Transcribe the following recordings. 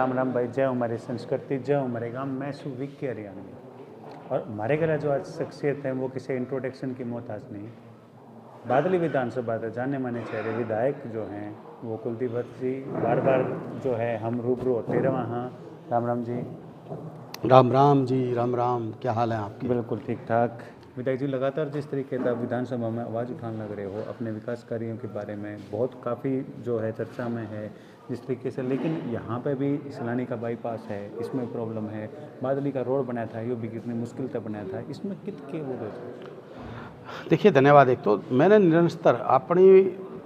राम राम भाई, जय हमारी संस्कृति, जय हमारे गांव। मैं सु विक्की हरियाणवी और हमारे घर जो आज शख्सियत है वो किसी इंट्रोडक्शन की मोहताज नहीं। बादली विधानसभा के जाने माने चेहरे विधायक जो हैं वो कुलदीप भट्ट जी, बार बार जो है हम रूबरू होते रहे। हाँ, राम राम जी। राम राम जी, राम राम। क्या हाल है आपके? बिल्कुल ठीक ठाक। विधायक जी, लगातार जिस तरीके से आप विधानसभा में आवाज़ उठाने लग रहे हो अपने विकास कार्यों के बारे में, बहुत काफ़ी जो है चर्चा में है जिस तरीके से, लेकिन यहाँ पे भी सैलानी का बाईपास है, इसमें प्रॉब्लम है। बादली का रोड बनाया था, ये भी कितनी मुश्किल से बनाया था, इसमें कितने वो देखिए, धन्यवाद। एक तो मैंने निरंतर अपनी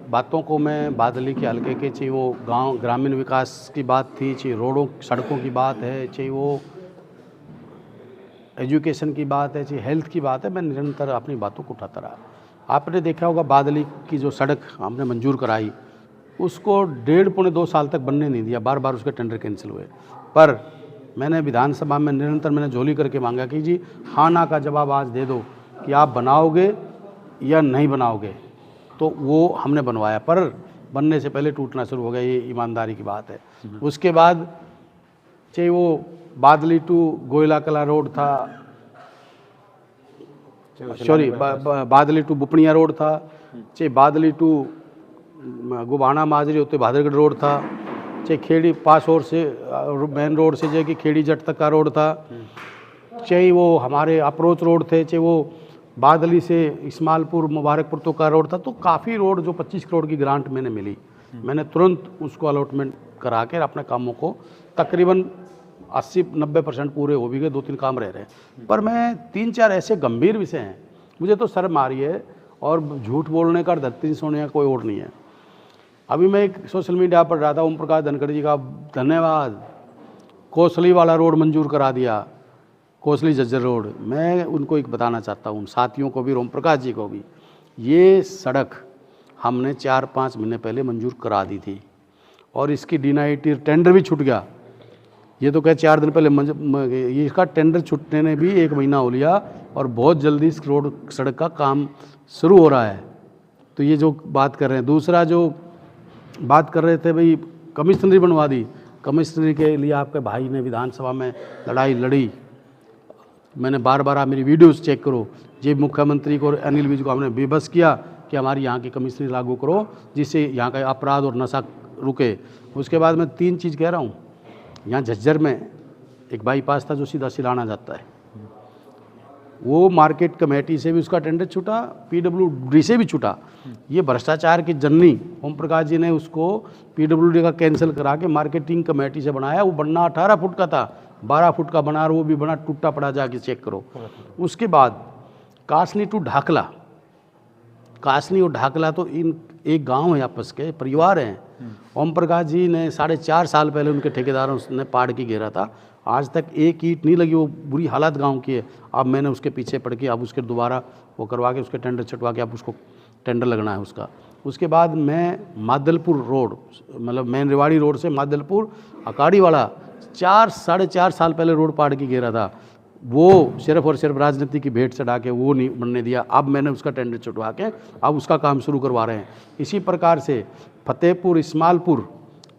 बातों को मैं बादली के हल्के के, चाहे वो गांव ग्रामीण विकास की बात थी, चाहे रोडों सड़कों की बात है, चाहे वो एजुकेशन की बात है, चाहे हेल्थ की बात है, मैं निरंतर अपनी बातों को उठाता रहा। आपने देखा होगा बादली की जो सड़क हमने मंजूर कराई उसको 1.5-2 साल तक बनने नहीं दिया, बार बार उसके टेंडर कैंसिल हुए। पर मैंने विधानसभा में निरंतर मैंने झोली करके मांगा कि जी हाँ ना का जवाब आज दे दो कि आप बनाओगे या नहीं बनाओगे। तो वो हमने बनवाया, पर बनने से पहले टूटना शुरू हो गया, ये ईमानदारी की बात है। उसके बाद चाहे वो बादली टू गोयला कला रोड था, सॉरी बादली टू बुपनिया रोड था, चाहे बादली टू गुबाना माजरी होते भादरगढ़ रोड था, चाहे खेड़ी पास और से मेन रोड से जो कि खेड़ी जट तक का रोड था, चाहे वो हमारे अप्रोच रोड थे, चाहे वो बादली से इस्मालपुर मुबारकपुर तो का रोड था। तो काफ़ी रोड जो 25 करोड़ की ग्रांट मैंने मिली, मैंने तुरंत उसको अलॉटमेंट करा के अपने कामों को तकरीबन 80-90% पूरे हो भी गए, 2-3 काम रह रहे हैं। पर मैं 3-4 ऐसे गंभीर विषय हैं, मुझे तो शर्म आ रही है और झूठ बोलने का धरती सोने का कोई और नहीं है। अभी मैं एक सोशल मीडिया पर रहा था, ओम प्रकाश धनखड़ जी का धन्यवाद, कोसली वाला रोड मंजूर करा दिया, कोसली झज्जर रोड। मैं उनको एक बताना चाहता हूँ, उन साथियों को भी, ओम प्रकाश जी को भी, ये सड़क हमने 4-5 महीने पहले मंजूर करा दी थी और इसकी DNIT टेंडर भी छूट गया। ये तो कहे 4 दिन पहले इसका टेंडर छूटने ने भी 1 महीना हो लिया और बहुत जल्दी इस रोड सड़क का काम शुरू हो रहा है। तो ये जो बात कर रहे हैं, दूसरा जो बात कर रहे थे भाई कमिश्नरी बनवा दी, कमिश्नरी के लिए आपके भाई ने विधानसभा में लड़ाई लड़ी। मैंने बार बार, आप मेरी वीडियोस चेक करो, जी मुख्यमंत्री को और अनिल विज को हमने बेबस किया कि हमारी यहाँ की कमिश्नरी लागू करो जिससे यहाँ का अपराध और नशा रुके। उसके बाद मैं 3 चीज़ कह रहा हूँ। यहाँ झज्जर में एक बाईपास था जो सीधा सिलाना जाता है, वो मार्केट कमेटी से भी उसका टेंडर छूटा, PWD से भी छूटा। ये भ्रष्टाचार की जननी ओम प्रकाश जी ने उसको PWD का कैंसिल करा के मार्केटिंग कमेटी से बनाया। वो बनना 18 फुट का था, 12 फुट का बना और वो भी बना टूटा पड़ा, जाके चेक करो। उसके बाद कासनी टू ढाकला, कासनी और ढाकला तो इन एक गांव है, आपस के परिवार हैं। ओम प्रकाश जी ने 4.5 साल पहले उनके ठेकेदारों ने पाड़ के घेरा था, आज तक एक ईंट नहीं लगी। वो बुरी हालत गांव की है। अब मैंने उसके पीछे पड़ के अब उसके दोबारा वो करवा के उसके टेंडर छटवा के अब उसको टेंडर लगना है उसका। उसके बाद मैं मादलपुर रोड, मतलब मेन रेवाड़ी रोड से मादलपुर अकाड़ी वाला 4-4.5 साल पहले रोड पाड़ के घेरा था, वो सिर्फ और सिर्फ राजनीति की भेंट चढ़ा के वो नहीं बनने दिया। अब मैंने उसका टेंडर छुटवा के अब उसका काम शुरू करवा रहे हैं। इसी प्रकार से फतेहपुर इस्मालपुर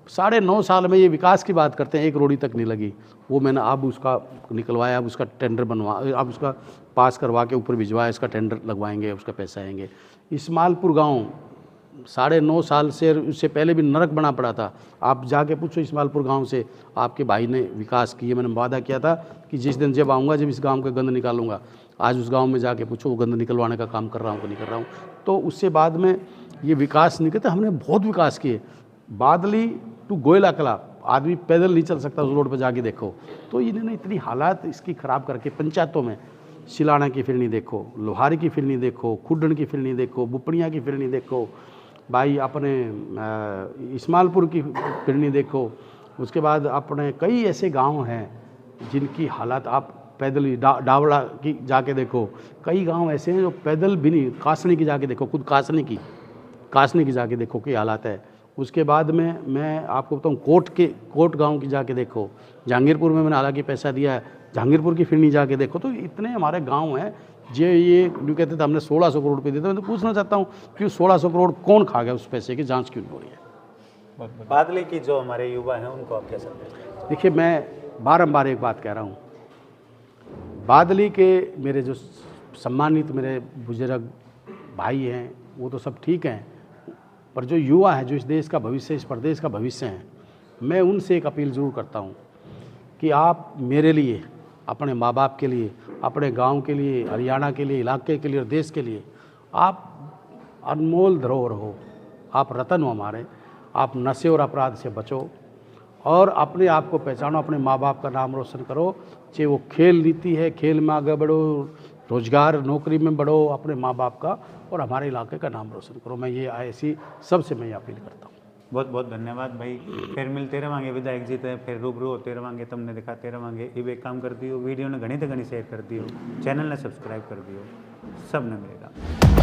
9.5 साल में ये विकास की बात करते हैं, एक रोड़ी तक नहीं लगी, वो मैंने अब उसका निकलवाया, अब उसका टेंडर बनवा, अब उसका पास करवा के ऊपर भिजवाया, इसका टेंडर लगवाएंगे, उसका पैसा आएंगे। इस्मालपुर गांव 9.5 साल से, उससे पहले भी नरक बना पड़ा था। आप जाके पूछो इस्मालपुर गांव से, आपके भाई ने विकास किए। मैंने वादा किया था कि जिस दिन जब आऊँगा जब इस गांव का गंद निकालूंगा। आज उस गांव में जाके पूछो वो गंद निकलवाने का काम कर रहा हूँ कि नहीं कर रहा हूँ। तो उससे बाद में ये विकास नहीं कहते, हमने बहुत विकास किए। बादली टू गोयला कला आदमी पैदल नहीं चल सकता, उस रोड पर जाके देखो। तो इन्होंने इतनी हालात इसकी ख़राब करके पंचायतों में सिलाना की फिर नहीं देखो, लोहारी की फिर नहीं देखो, खुडन की फिर नहीं देखो, बुपनिया की फिर नहीं देखो, भाई अपने इस्मालपुर की फिर नहीं देखो। उसके बाद अपने कई ऐसे गांव हैं जिनकी हालात आप पैदल ही डावड़ा की जाके देखो। कई गांव ऐसे हैं जो पैदल भी नहीं, कासनी की जाके देखो, खुद कासनी की जाके देखो क्या हालात है। उसके बाद में मैं आपको बताऊँ कोट गांव की जाके देखो। जहांगीरपुर में मैंने हालांकि पैसा दिया है, जहांगीरपुर की फिर नहीं जाके देखो। तो इतने हमारे गांव हैं ये कहते थे हमने 1600 करोड़ रुपये दिए थे। मैं तो पूछना चाहता हूँ कि 1600 करोड़ कौन खा गया, उस पैसे की जांच क्यों नहीं हो रही है? बादली की जो हमारे युवा हैं उनको आप क्या सकते हैं? देखिए, मैं बारंबार एक बात कह रहा हूँ, बादली के मेरे जो सम्मानित मेरे बुजुर्ग भाई हैं वो तो सब ठीक हैं, पर जो युवा है, जो इस देश का भविष्य, इस प्रदेश का भविष्य हैं, मैं उनसे एक अपील ज़रूर करता हूँ कि आप मेरे लिए, अपने माँ बाप के लिए, अपने गांव के लिए, हरियाणा के लिए, इलाके के लिए और देश के लिए आप अनमोल धरोहर हो, आप रतन हो हमारे। आप नशे और अपराध से बचो और अपने आप को पहचानो, अपने माँ बाप का नाम रोशन करो। चाहे वो खेल नीति है, खेल में आगे बढ़ो, रोजगार नौकरी में बढ़ो, अपने माँ बाप का और हमारे इलाके का नाम रोशन करो। मैं ये ऐसी सबसे मैं अपील करता हूँ। बहुत बहुत धन्यवाद भाई। फिर मिलते रहेंगे विधायक जी तो फिर रूबरू होते रहेंगे, तुमने दिखाते रहेंगे। ये एक काम कर दियो, वीडियो ने घनी तो घनी शेयर कर दियो, चैनल ने सब्सक्राइब कर दियो, सब ने मिलेगा।